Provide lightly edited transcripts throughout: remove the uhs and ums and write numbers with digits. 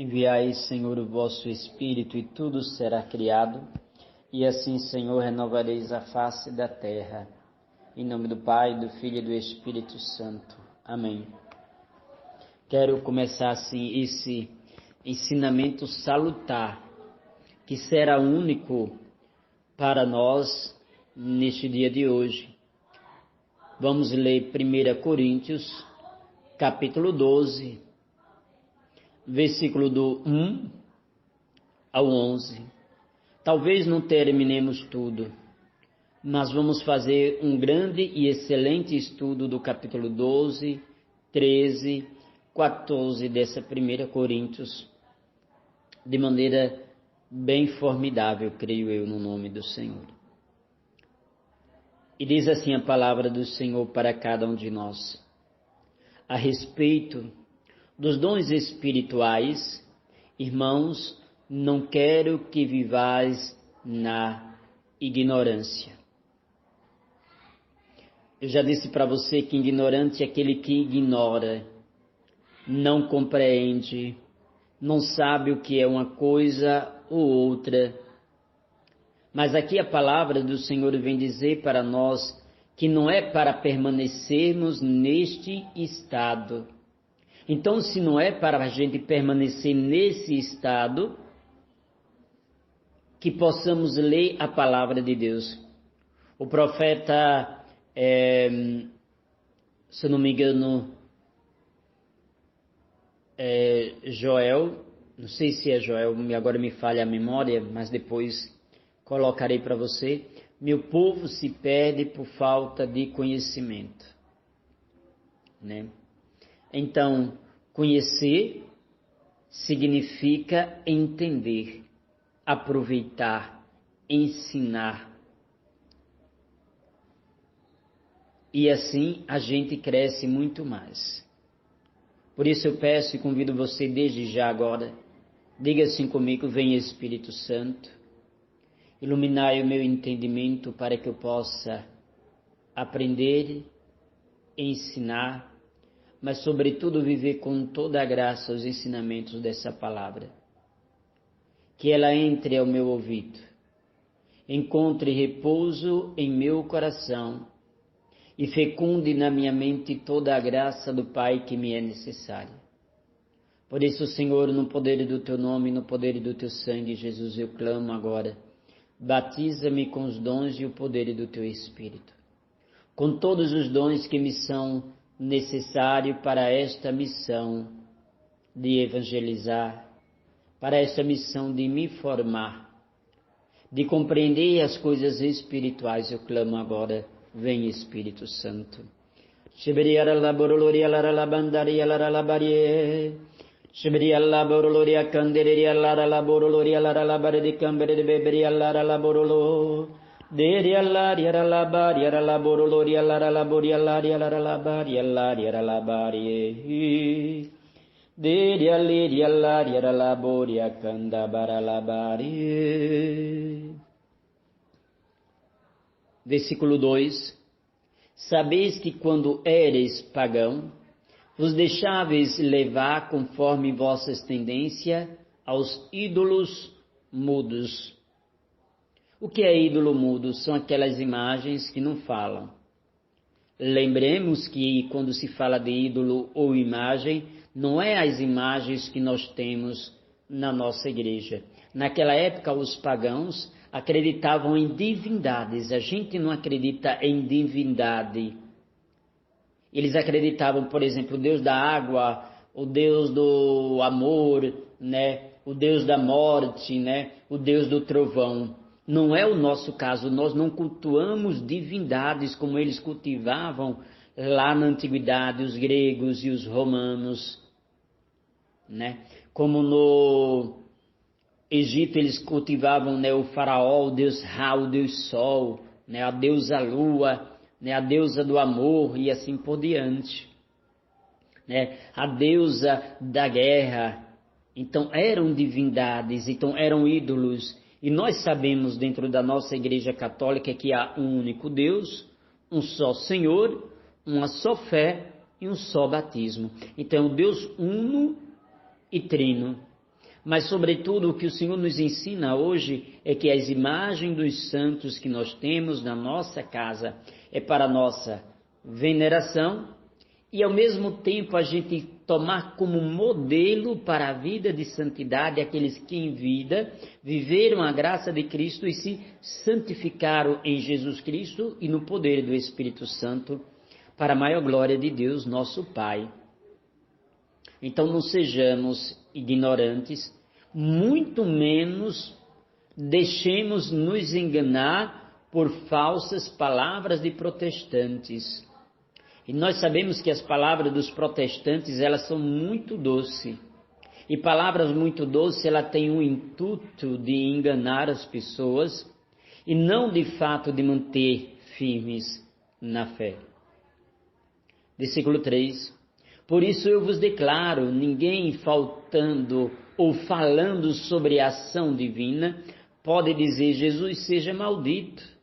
Enviai, Senhor, o vosso Espírito, e tudo será criado, e assim, Senhor, renovareis a face da terra. Em nome do Pai, do Filho e do Espírito Santo. Amém. Quero começar assim esse ensinamento salutar, que será único para nós neste dia de hoje. Vamos ler 1 Coríntios, capítulo 12, versículo do 1 ao 11. Talvez não terminemos tudo, mas vamos fazer um grande e excelente estudo do capítulo 12, 13, 14 dessa 1 Coríntios, de maneira bem formidável, creio eu, no nome do Senhor. E diz assim a palavra do Senhor para cada um de nós, a respeito dos dons espirituais. Irmãos, não quero que vivais na ignorância. Eu já disse para você que ignorante é aquele que ignora, não compreende, não sabe o que é uma coisa ou outra. Mas aqui a palavra do Senhor vem dizer para nós que não é para permanecermos neste estado. Então, se não é para a gente permanecer nesse estado, que possamos ler a palavra de Deus. O profeta, se não me engano, Joel, não sei se é Joel, agora me falha a memória, mas depois colocarei para você. Meu povo se perde por falta de conhecimento, né? Então, conhecer significa entender, aproveitar, ensinar. E assim a gente cresce muito mais. Por isso eu peço e convido você desde já agora, diga assim comigo: vem Espírito Santo, iluminai o meu entendimento para que eu possa aprender, ensinar, mas sobretudo viver com toda a graça os ensinamentos dessa palavra. Que ela entre ao meu ouvido, encontre repouso em meu coração e fecunde na minha mente toda a graça do Pai que me é necessária. Por isso, Senhor, no poder do Teu nome, no poder do Teu sangue, Jesus, eu clamo agora. Batiza-me com os dons e o poder do Teu Espírito, com todos os dons que me são necessários para esta missão de evangelizar, para esta missão de me formar, de compreender as coisas espirituais. Eu clamo agora, vem Espírito Santo. Versículo 2: Sabeis que quando éreis pagão, vos deixáveis levar conforme vossas tendências aos ídolos mudos. O que é ídolo mudo? São aquelas imagens que não falam. Lembremos que quando se fala de ídolo ou imagem, não é as imagens que nós temos na nossa igreja. Naquela época, os pagãos acreditavam em divindades. A gente não acredita em divindade. Eles acreditavam, por exemplo, o Deus da água, o Deus do amor, né? O Deus da morte, né? O Deus do trovão. Não é o nosso caso. Nós não cultuamos divindades como eles cultivavam lá na antiguidade, os gregos e os romanos, né? Como no Egito eles cultivavam, né, o faraó, o deus Ra, o deus Sol, né, a deusa Lua, né, a deusa do amor e assim por diante, né, a deusa da guerra. Então eram divindades, então eram ídolos. E nós sabemos dentro da nossa igreja católica que há um único Deus, um só Senhor, uma só fé e um só batismo. Então o Deus uno e trino. Mas, sobretudo, o que o Senhor nos ensina hoje é que as imagens dos santos que nós temos na nossa casa é para nossa veneração e, ao mesmo tempo, a gente tomar como modelo para a vida de santidade aqueles que em vida viveram a graça de Cristo e se santificaram em Jesus Cristo e no poder do Espírito Santo para a maior glória de Deus, nosso Pai. Então não sejamos ignorantes, muito menos deixemos nos enganar por falsas palavras de protestantes. E nós sabemos que as palavras dos protestantes, elas são muito doces. E palavras muito doces, ela tem o intuito de enganar as pessoas e não de fato de manter firmes na fé. Versículo 3. Por isso eu vos declaro, ninguém faltando ou falando sobre a ação divina pode dizer Jesus seja maldito.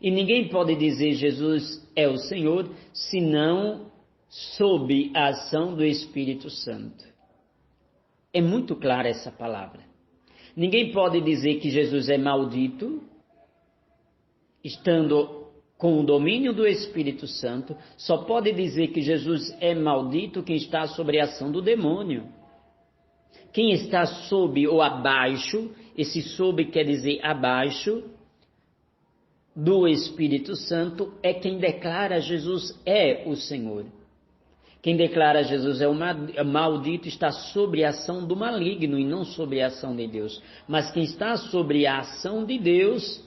E ninguém pode dizer Jesus é o Senhor, senão sob a ação do Espírito Santo. É muito clara essa palavra. Ninguém pode dizer que Jesus é maldito, estando com o domínio do Espírito Santo. Só pode dizer que Jesus é maldito quem está sob a ação do demônio. Quem está sob ou abaixo, esse sob quer dizer abaixo, do Espírito Santo é quem declara Jesus é o Senhor. Quem declara Jesus é o maldito está sobre a ação do maligno e não sobre a ação de Deus. Mas quem está sobre a ação de Deus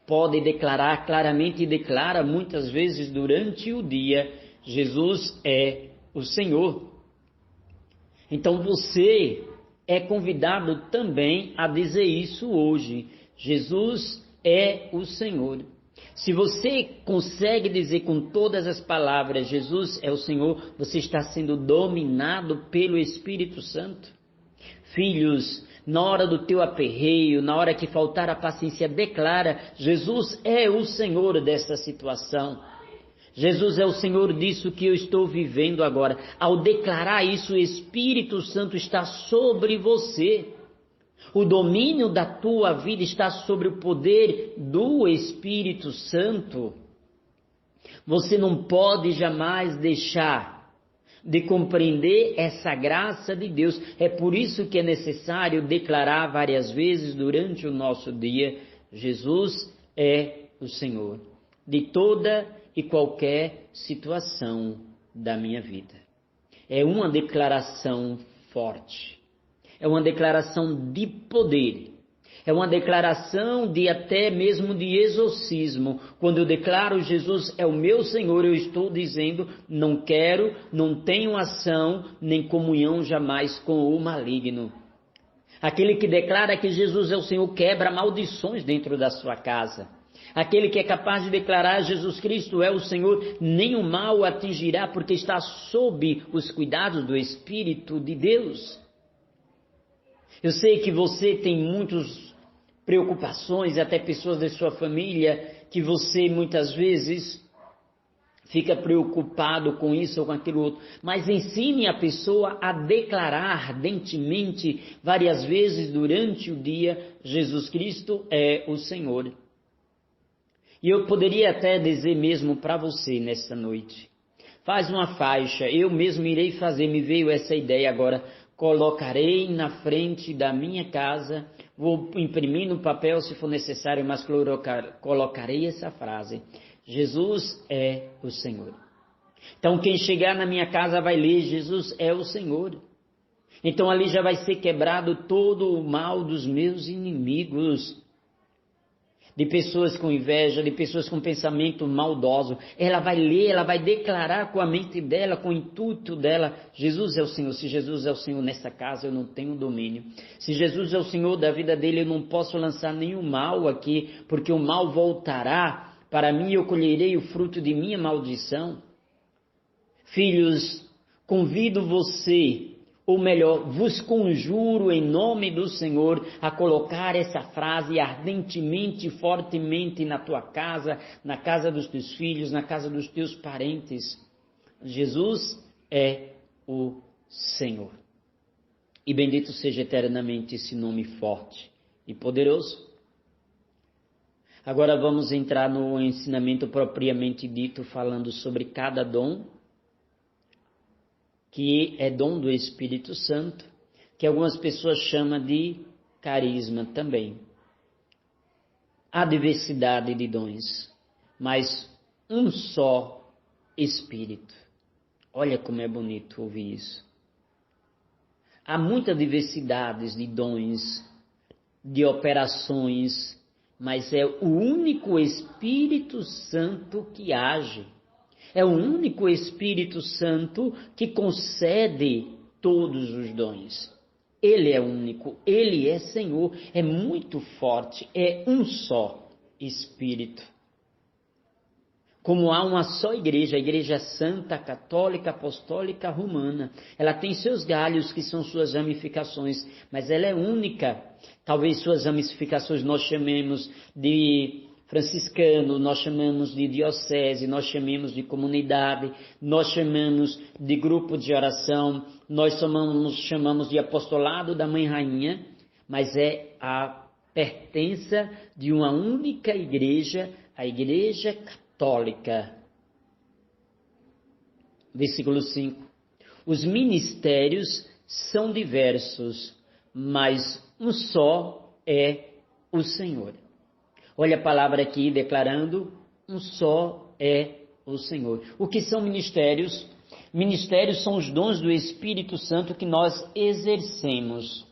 pode declarar claramente e declara muitas vezes durante o dia, Jesus é o Senhor. Então você é convidado também a dizer isso hoje. Jesus é o Senhor. Se você consegue dizer com todas as palavras Jesus é o Senhor, você está sendo dominado pelo Espírito Santo. Filhos, na hora do teu aperreio, na hora que faltar a paciência, declara: Jesus é o Senhor dessa situação. Jesus é o Senhor disso que eu estou vivendo agora. Ao declarar isso, o Espírito Santo está sobre você. O domínio da tua vida está sobre o poder do Espírito Santo. Você não pode jamais deixar de compreender essa graça de Deus. É por isso que é necessário declarar várias vezes durante o nosso dia: Jesus é o Senhor de toda e qualquer situação da minha vida. É uma declaração forte. É uma declaração de poder. É uma declaração de até mesmo de exorcismo. Quando eu declaro Jesus é o meu Senhor, eu estou dizendo: não quero, não tenho ação, nem comunhão jamais com o maligno. Aquele que declara que Jesus é o Senhor quebra maldições dentro da sua casa. Aquele que é capaz de declarar Jesus Cristo é o Senhor, nem o mal o atingirá, porque está sob os cuidados do Espírito de Deus. Eu sei que você tem muitas preocupações, até pessoas da sua família, que você muitas vezes fica preocupado com isso ou com aquilo outro. Mas ensine a pessoa a declarar ardentemente, várias vezes durante o dia: Jesus Cristo é o Senhor. E eu poderia até dizer mesmo para você nesta noite: faz uma faixa, eu mesmo irei fazer, me veio essa ideia agora. Colocarei na frente da minha casa, vou imprimir no papel se for necessário, mas colocarei essa frase: Jesus é o Senhor. Então quem chegar na minha casa vai ler: Jesus é o Senhor. Então ali já vai ser quebrado todo o mal dos meus inimigos. De pessoas com inveja, de pessoas com pensamento maldoso. Ela vai ler, ela vai declarar com a mente dela, com o intuito dela: Jesus é o Senhor. Se Jesus é o Senhor nessa casa, eu não tenho domínio. Se Jesus é o Senhor da vida dele, eu não posso lançar nenhum mal aqui, porque o mal voltará para mim e eu colherei o fruto de minha maldição. Filhos, convido você, ou melhor, vos conjuro em nome do Senhor a colocar essa frase ardentemente, fortemente na tua casa, na casa dos teus filhos, na casa dos teus parentes. Jesus é o Senhor. E bendito seja eternamente esse nome forte e poderoso. Agora vamos entrar no ensinamento propriamente dito, falando sobre cada dom, que é dom do Espírito Santo, que algumas pessoas chamam de carisma também. Há diversidade de dons, mas um só Espírito. Olha como é bonito ouvir isso. Há muita diversidade de dons, de operações, mas é o único Espírito Santo que age. É o único Espírito Santo que concede todos os dons. Ele é único, Ele é Senhor, é muito forte, é um só Espírito. Como há uma só igreja, a Igreja Santa, Católica, Apostólica, Romana, ela tem seus galhos que são suas ramificações, mas ela é única. Talvez suas ramificações nós chamemos de franciscano, nós chamamos de diocese, nós chamemos de comunidade, nós chamamos de grupo de oração, nós chamamos de apostolado da Mãe Rainha, mas é a pertença de uma única igreja, a Igreja Católica. Versículo 5. Os ministérios são diversos, mas um só é o Senhor. Olha a palavra aqui declarando, um só é o Senhor. O que são ministérios? Ministérios são os dons do Espírito Santo que nós exercemos,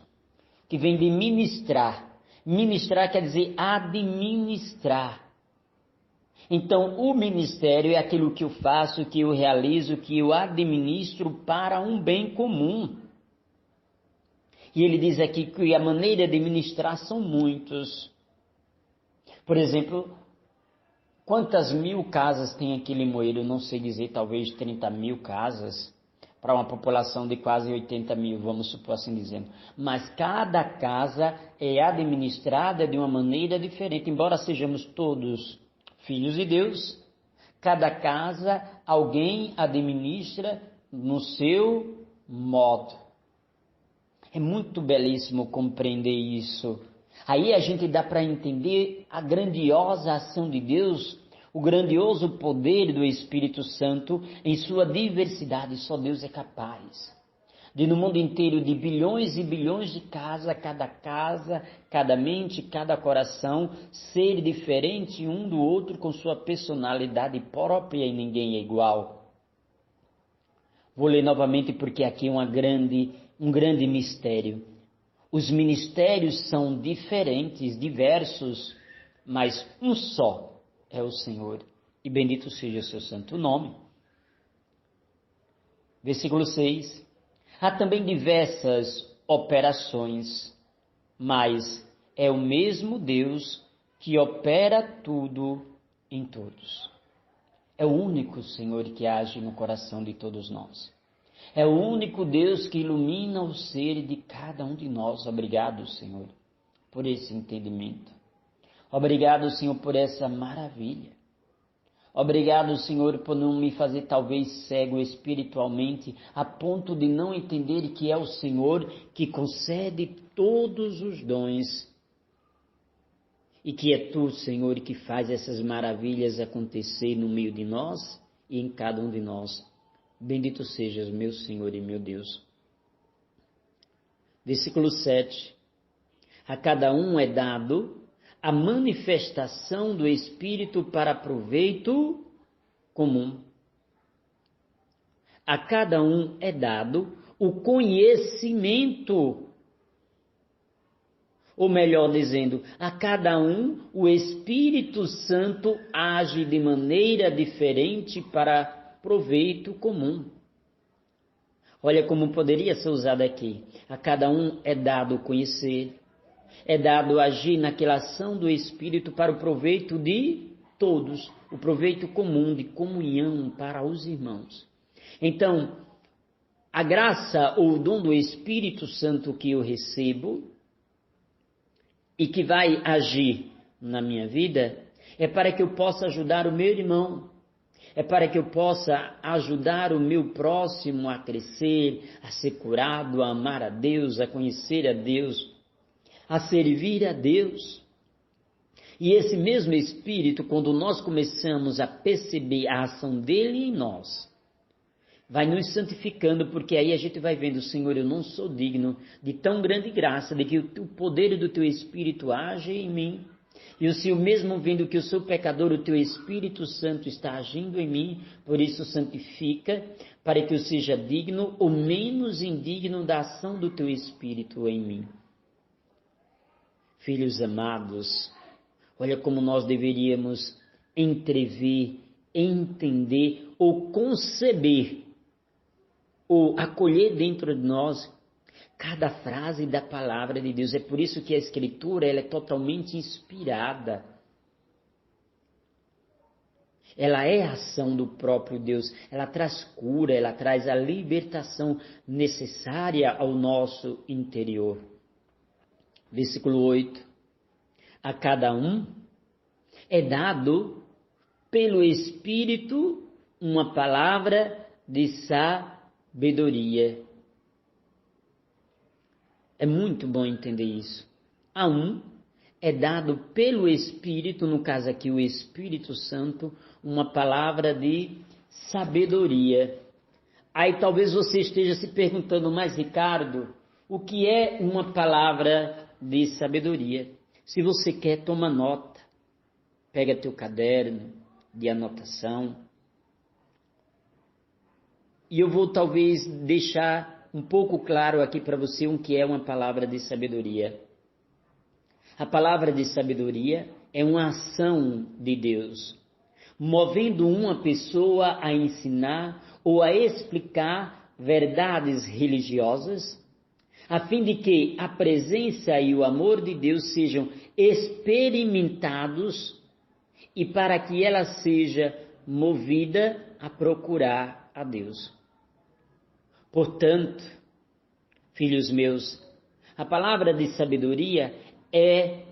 que vem de ministrar. Ministrar quer dizer administrar. Então, o ministério é aquilo que eu faço, que eu realizo, que eu administro para um bem comum. E ele diz aqui que a maneira de ministrar são muitos. Por exemplo, quantas mil casas tem aqui em Limoeiro? Eu não sei dizer, talvez 30 mil casas, para uma população de quase 80 mil, vamos supor assim dizendo. Mas cada casa é administrada de uma maneira diferente, embora sejamos todos filhos de Deus, cada casa alguém administra no seu modo. É muito belíssimo compreender isso. Aí a gente dá para entender a grandiosa ação de Deus, o grandioso poder do Espírito Santo em sua diversidade. Só Deus é capaz de no mundo inteiro, de bilhões e bilhões de casa, cada mente, cada coração, ser diferente um do outro com sua personalidade própria e ninguém é igual. Vou ler novamente porque aqui é um grande mistério. Os ministérios são diferentes, diversos, mas um só é o Senhor. E bendito seja o seu santo nome. Versículo 6. Há também diversas operações, mas é o mesmo Deus que opera tudo em todos. É o único Senhor que age no coração de todos nós. É o único Deus que ilumina o ser de cada um de nós. Obrigado, Senhor, por esse entendimento. Obrigado, Senhor, por essa maravilha. Obrigado, Senhor, por não me fazer talvez cego espiritualmente, a ponto de não entender que é o Senhor que concede todos os dons. E que é Tu, Senhor, que faz essas maravilhas acontecer no meio de nós e em cada um de nós. Bendito sejas, meu Senhor e meu Deus. Versículo 7. A cada um é dado a manifestação do Espírito para proveito comum. A cada um é dado o conhecimento. Ou melhor dizendo, a cada um o Espírito Santo age de maneira diferente para proveito comum. Olha como poderia ser usado aqui. A cada um é dado conhecer, é dado agir naquela ação do Espírito para o proveito de todos, o proveito comum de comunhão para os irmãos. Então, a graça ou o dom do Espírito Santo que eu recebo e que vai agir na minha vida é para que eu possa ajudar o meu irmão. é para que eu possa ajudar o meu próximo a crescer, a ser curado, a amar a Deus, a conhecer a Deus, a servir a Deus. E esse mesmo Espírito, quando nós começamos a perceber a ação dele em nós, vai nos santificando, porque aí a gente vai vendo, Senhor, eu não sou digno de tão grande graça, de que o poder do Teu Espírito age em mim. E o Senhor mesmo vendo que eu sou pecador, o Teu Espírito Santo está agindo em mim, por isso santifica, para que eu seja digno ou menos indigno da ação do Teu Espírito em mim. Filhos amados, olha como nós deveríamos entrever, entender ou conceber ou acolher dentro de nós cada frase da palavra de Deus. É por isso que a Escritura ela é totalmente inspirada. Ela é a ação do próprio Deus. Ela traz cura, ela traz a libertação necessária ao nosso interior. Versículo 8. A cada um é dado pelo Espírito uma palavra de sabedoria. É muito bom entender isso. A um é dado pelo Espírito, no caso aqui o Espírito Santo, uma palavra de sabedoria. Aí talvez você esteja se perguntando, mas Ricardo, o que é uma palavra de sabedoria? Se você quer, toma nota. Pega teu caderno de anotação. E eu vou talvez deixar um pouco claro aqui para você o que é uma palavra de sabedoria. A palavra de sabedoria é uma ação de Deus, movendo uma pessoa a ensinar ou a explicar verdades religiosas, a fim de que a presença e o amor de Deus sejam experimentados e para que ela seja movida a procurar a Deus. Portanto, filhos meus, a palavra de sabedoria é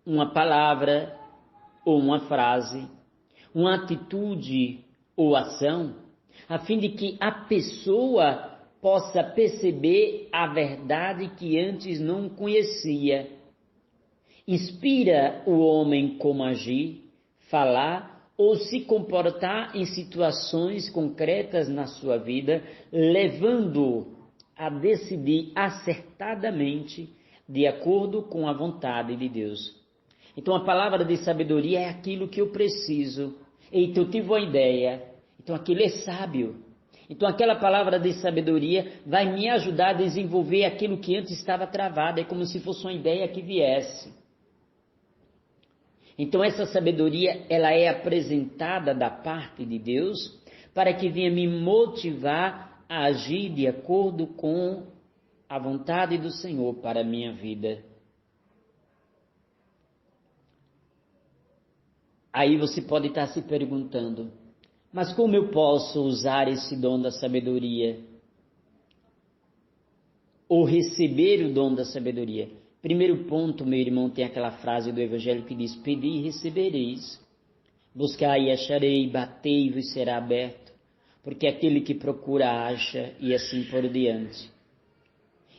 uma palavra ou uma frase, uma atitude ou ação, a fim de que a pessoa possa perceber a verdade que antes não conhecia. Inspira o homem como agir, falar ou se comportar em situações concretas na sua vida, levando-o a decidir acertadamente de acordo com a vontade de Deus. Então a palavra de sabedoria é aquilo que eu preciso. Eita, eu tive uma ideia. Então aquilo é sábio. Então aquela palavra de sabedoria vai me ajudar a desenvolver aquilo que antes estava travado. É como se fosse uma ideia que viesse. Então essa sabedoria, ela é apresentada da parte de Deus para que venha me motivar a agir de acordo com a vontade do Senhor para a minha vida. Aí você pode estar se perguntando, mas como eu posso usar esse dom da sabedoria? Ou receber o dom da sabedoria? Primeiro ponto, meu irmão, tem aquela frase do Evangelho que diz, pedi e recebereis, buscai e acharei, batei e vos será aberto, porque aquele que procura acha, e assim por diante.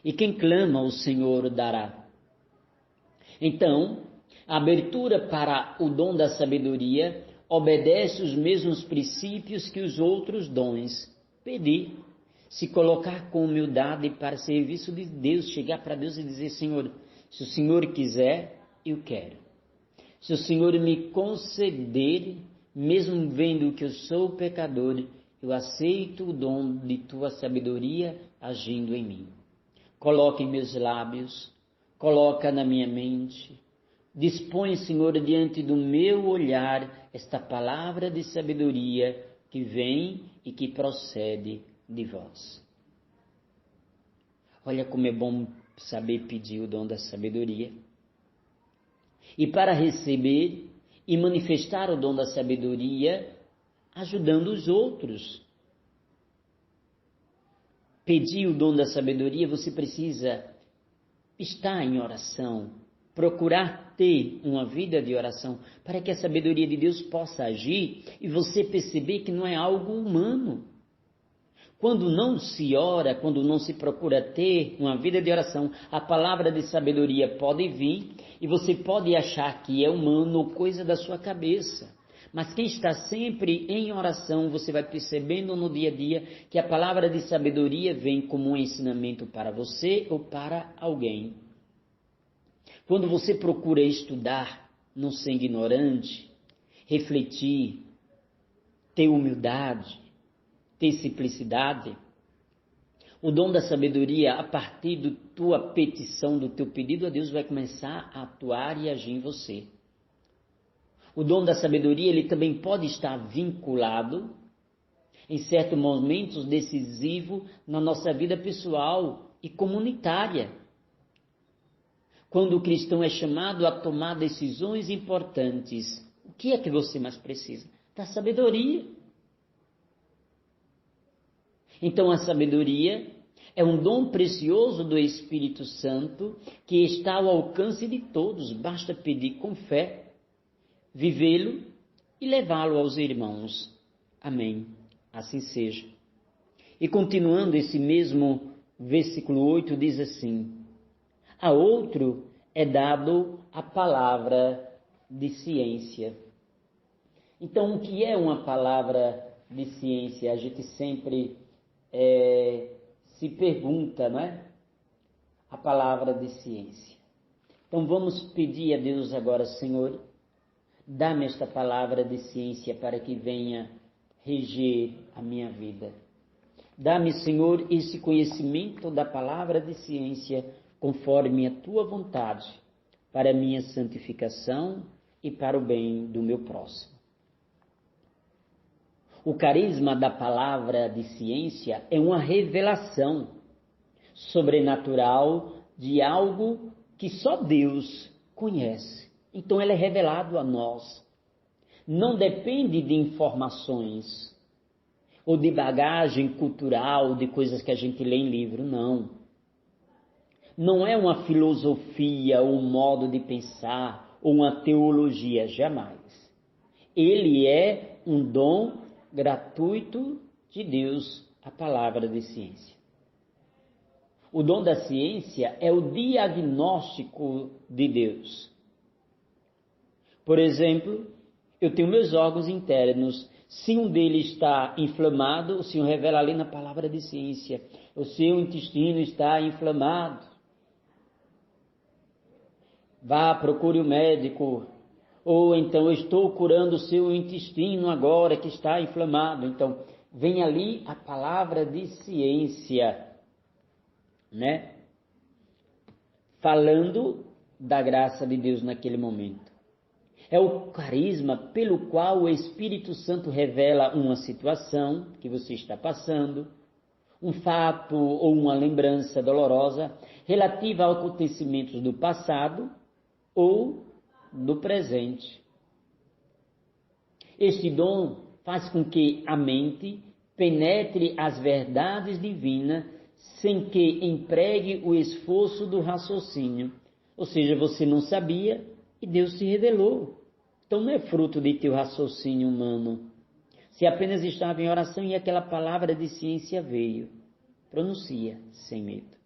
E quem clama, o Senhor dará. Então, a abertura para o dom da sabedoria obedece os mesmos princípios que os outros dons. Pedir, se colocar com humildade para serviço de Deus, chegar para Deus e dizer, Senhor, se o Senhor quiser, eu quero. Se o Senhor me conceder, mesmo vendo que eu sou pecador, eu aceito o dom de tua sabedoria agindo em mim. Coloca em meus lábios, coloca na minha mente. Dispõe, Senhor, diante do meu olhar esta palavra de sabedoria que vem e que procede de vós. Olha como é bom saber pedir o dom da sabedoria. E para receber e manifestar o dom da sabedoria, ajudando os outros. Pedir o dom da sabedoria, você precisa estar em oração, procurar ter uma vida de oração, para que a sabedoria de Deus possa agir e você perceber que não é algo humano. Quando não se ora, quando não se procura ter uma vida de oração, a palavra de sabedoria pode vir e você pode achar que é humano ou coisa da sua cabeça. Mas quem está sempre em oração, você vai percebendo no dia a dia que a palavra de sabedoria vem como um ensinamento para você ou para alguém. Quando você procura estudar, não ser ignorante, refletir, ter humildade, ter simplicidade, o dom da sabedoria, a partir da tua petição, do teu pedido a Deus, vai começar a atuar e agir em você. O dom da sabedoria, ele também pode estar vinculado, em certos momentos, decisivo na nossa vida pessoal e comunitária. Quando o cristão é chamado a tomar decisões importantes, o que é que você mais precisa? Da sabedoria. Então a sabedoria é um dom precioso do Espírito Santo que está ao alcance de todos, basta pedir com fé, vivê-lo e levá-lo aos irmãos. Amém. Assim seja. E continuando esse mesmo versículo 8 diz assim: a outro é dado a palavra de ciência. Então, o que é uma palavra de ciência? A gente sempre se pergunta, não é? A palavra de ciência. Então, vamos pedir a Deus agora, Senhor, dá-me esta palavra de ciência para que venha reger a minha vida. Dá-me, Senhor, esse conhecimento da palavra de ciência conforme a tua vontade, para a minha santificação e para o bem do meu próximo. O carisma da palavra de ciência é uma revelação sobrenatural de algo que só Deus conhece. Então, ele é revelado a nós. Não depende de informações ou de bagagem cultural, de coisas que a gente lê em livro, não. Não é uma filosofia, ou um modo de pensar, ou uma teologia, jamais. Ele é um dom gratuito de Deus, a palavra de ciência. O dom da ciência é o diagnóstico de Deus. Por exemplo, eu tenho meus órgãos internos. Se um deles está inflamado, o Senhor revela ali na palavra de ciência. O seu intestino está inflamado. Vá, procure o médico. Ou então, eu estou curando o seu intestino agora que está inflamado. Então, vem ali a palavra de ciência, né? Falando da graça de Deus naquele momento. É o carisma pelo qual o Espírito Santo revela uma situação que você está passando, um fato ou uma lembrança dolorosa relativa a acontecimentos do passado ou do presente. Este dom faz com que a mente penetre as verdades divinas sem que empregue o esforço do raciocínio. Ou seja, você não sabia e Deus se revelou. Então não é fruto de teu raciocínio humano. Se apenas estava em oração e aquela palavra de ciência veio, pronuncia sem medo.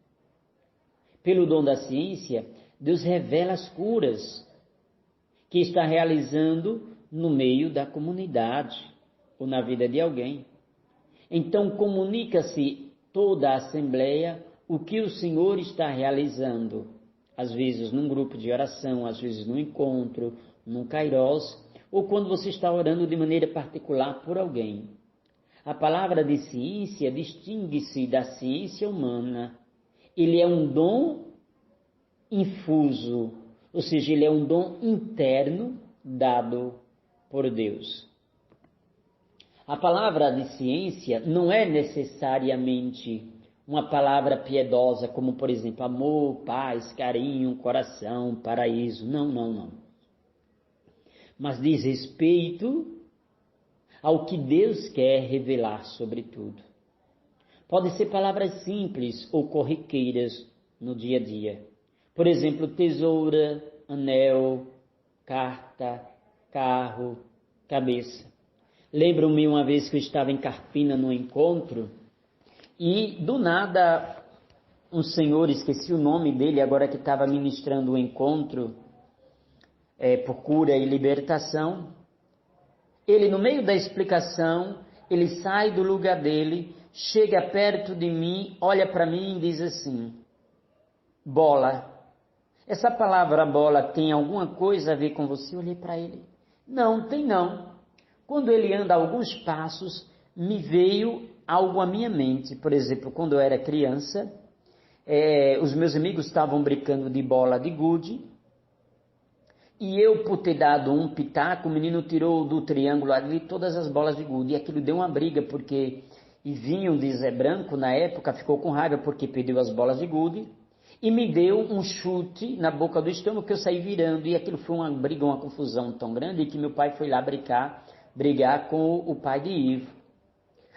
Pelo dom da ciência, Deus revela as curas que está realizando no meio da comunidade ou na vida de alguém. Então comunica-se toda a assembleia o que o Senhor está realizando, às vezes num grupo de oração, às vezes num encontro, num kairós, ou quando você está orando de maneira particular por alguém. A palavra de ciência distingue-se da ciência humana. Ele é um dom infuso, ou seja, ele é um dom interno dado por Deus. A palavra de ciência não é necessariamente uma palavra piedosa, como, por exemplo, amor, paz, carinho, coração, paraíso. Não. Mas diz respeito ao que Deus quer revelar sobre tudo. Pode ser palavras simples ou corriqueiras no dia a dia. Por exemplo, tesoura, anel, carta, carro, cabeça. Lembro-me uma vez que eu estava em Carpina num encontro e do nada um senhor, esqueci o nome dele agora, que estava ministrando o encontro por cura e libertação. Ele, no meio da explicação, ele sai do lugar dele, chega perto de mim, olha para mim e diz assim: bola. Essa palavra bola tem alguma coisa a ver com você? Eu olhei para ele. Não, tem não. Quando ele anda alguns passos, me veio algo à minha mente. Por exemplo, quando eu era criança, os meus amigos estavam brincando de bola de gude, e eu, por ter dado um pitaco, o menino tirou do triângulo ali todas as bolas de gude, e aquilo deu uma briga, porque vinham de Zé Branco, na época, ficou com raiva porque perdeu as bolas de gude, e me deu um chute na boca do estômago que eu saí virando, e aquilo foi uma briga, uma confusão tão grande, que meu pai foi lá brigar com o pai de Ivo.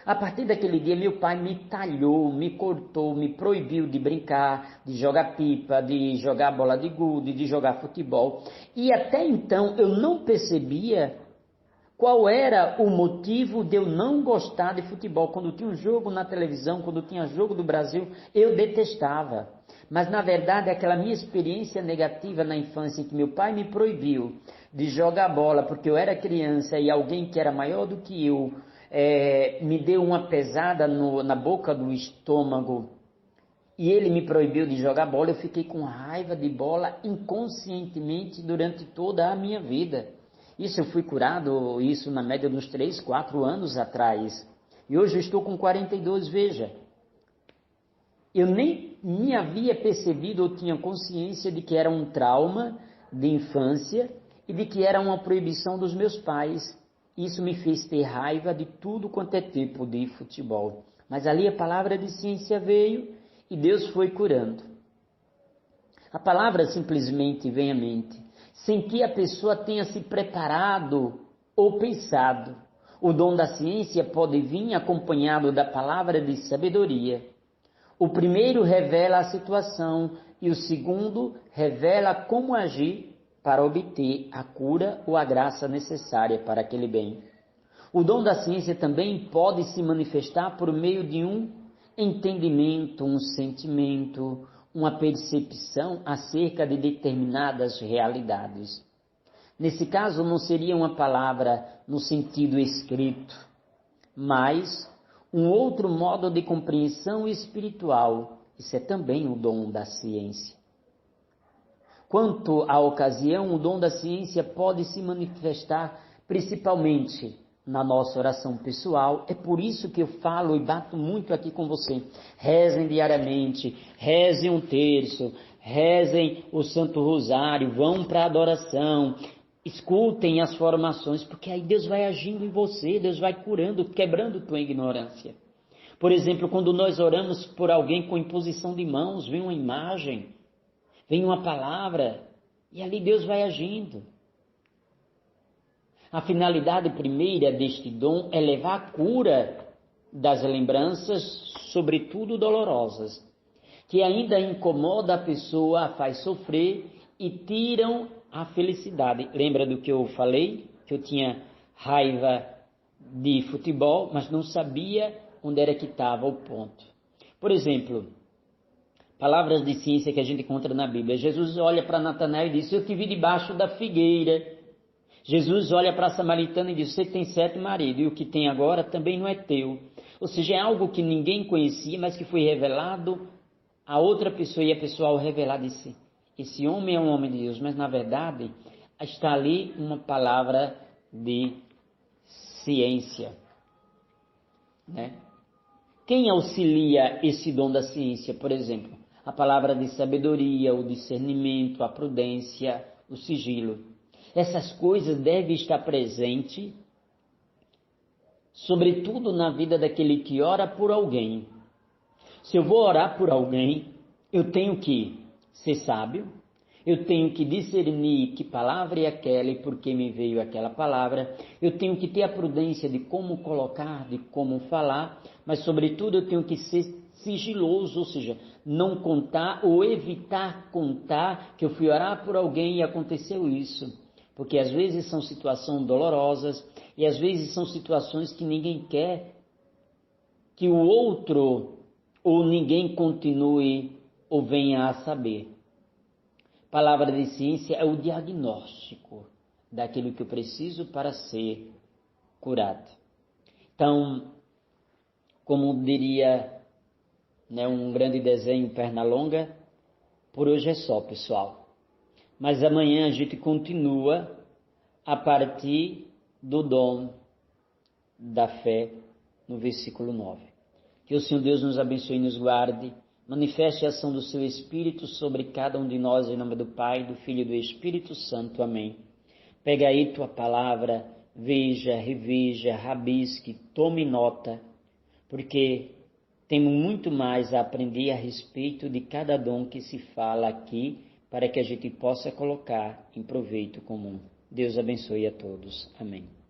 A partir daquele dia, meu pai me talhou, me cortou, me proibiu de brincar, de jogar pipa, de jogar bola de gude, de jogar futebol. E até então eu não percebia qual era o motivo de eu não gostar de futebol. Quando tinha um jogo na televisão, quando tinha jogo do Brasil, eu detestava. Mas na verdade, aquela minha experiência negativa na infância, em que meu pai me proibiu de jogar bola porque eu era criança e alguém que era maior do que eu me deu uma pesada na boca do estômago e ele me proibiu de jogar bola, eu fiquei com raiva de bola inconscientemente durante toda a minha vida. Isso eu fui curado, isso na média dos 3, 4 anos atrás. E hoje eu estou com 42, veja. Eu nem me havia percebido ou tinha consciência de que era um trauma de infância e de que era uma proibição dos meus pais. Isso me fez ter raiva de tudo quanto é tipo de futebol. Mas ali a palavra de ciência veio e Deus foi curando. A palavra simplesmente vem à mente, sem que a pessoa tenha se preparado ou pensado. O dom da ciência pode vir acompanhado da palavra de sabedoria. O primeiro revela a situação e o segundo revela como agir para obter a cura ou a graça necessária para aquele bem. O dom da ciência também pode se manifestar por meio de um entendimento, um sentimento, uma percepção acerca de determinadas realidades. Nesse caso, não seria uma palavra no sentido escrito, mas um outro modo de compreensão espiritual. Isso é também o dom da ciência. Quanto à ocasião, o dom da ciência pode se manifestar principalmente na nossa oração pessoal. É por isso que eu falo e bato muito aqui com você. Rezem diariamente, rezem um terço, rezem o Santo Rosário, vão para a adoração, escutem as formações, porque aí Deus vai agindo em você, Deus vai curando, quebrando tua ignorância. Por exemplo, quando nós oramos por alguém com imposição de mãos, vem uma imagem, vem uma palavra, e ali Deus vai agindo. A finalidade primeira deste dom é levar a cura das lembranças, sobretudo dolorosas, que ainda incomoda a pessoa, a faz sofrer e tiram a felicidade. Lembra do que eu falei? Que eu tinha raiva de futebol, mas não sabia onde era que estava o ponto. Por exemplo, palavras de ciência que a gente encontra na Bíblia. Jesus olha para Natanael e diz: eu te vi debaixo da figueira. Jesus olha para a samaritana e diz: você tem 7 maridos, e o que tem agora também não é teu. Ou seja, é algo que ninguém conhecia, mas que foi revelado a outra pessoa, e a pessoa ao revelar disse: esse homem é um homem de Deus, mas na verdade está ali uma palavra de ciência, né? Quem auxilia esse dom da ciência, por exemplo? A palavra de sabedoria, o discernimento, a prudência, o sigilo. Essas coisas devem estar presentes, sobretudo na vida daquele que ora por alguém. Se eu vou orar por alguém, eu tenho que ser sábio, eu tenho que discernir que palavra é aquela e por que me veio aquela palavra, eu tenho que ter a prudência de como colocar, de como falar, mas sobretudo eu tenho que ser sigiloso, ou seja, não contar ou evitar contar que eu fui orar por alguém e aconteceu isso. Porque às vezes são situações dolorosas e às vezes são situações que ninguém quer que o outro ou ninguém continue ou venha a saber. Palavra de ciência é o diagnóstico daquilo que eu preciso para ser curado. Então, como diria, né, um grande desenho Pernalonga, por hoje é só, pessoal. Mas amanhã a gente continua a partir do dom da fé, no versículo 9. Que o Senhor Deus nos abençoe e nos guarde, manifeste a ação do seu Espírito sobre cada um de nós, em nome do Pai, do Filho e do Espírito Santo. Amém. Pega aí tua palavra, veja, reveja, rabisque, tome nota, porque temos muito mais a aprender a respeito de cada dom que se fala aqui, para que a gente possa colocar em proveito comum. Deus abençoe a todos. Amém.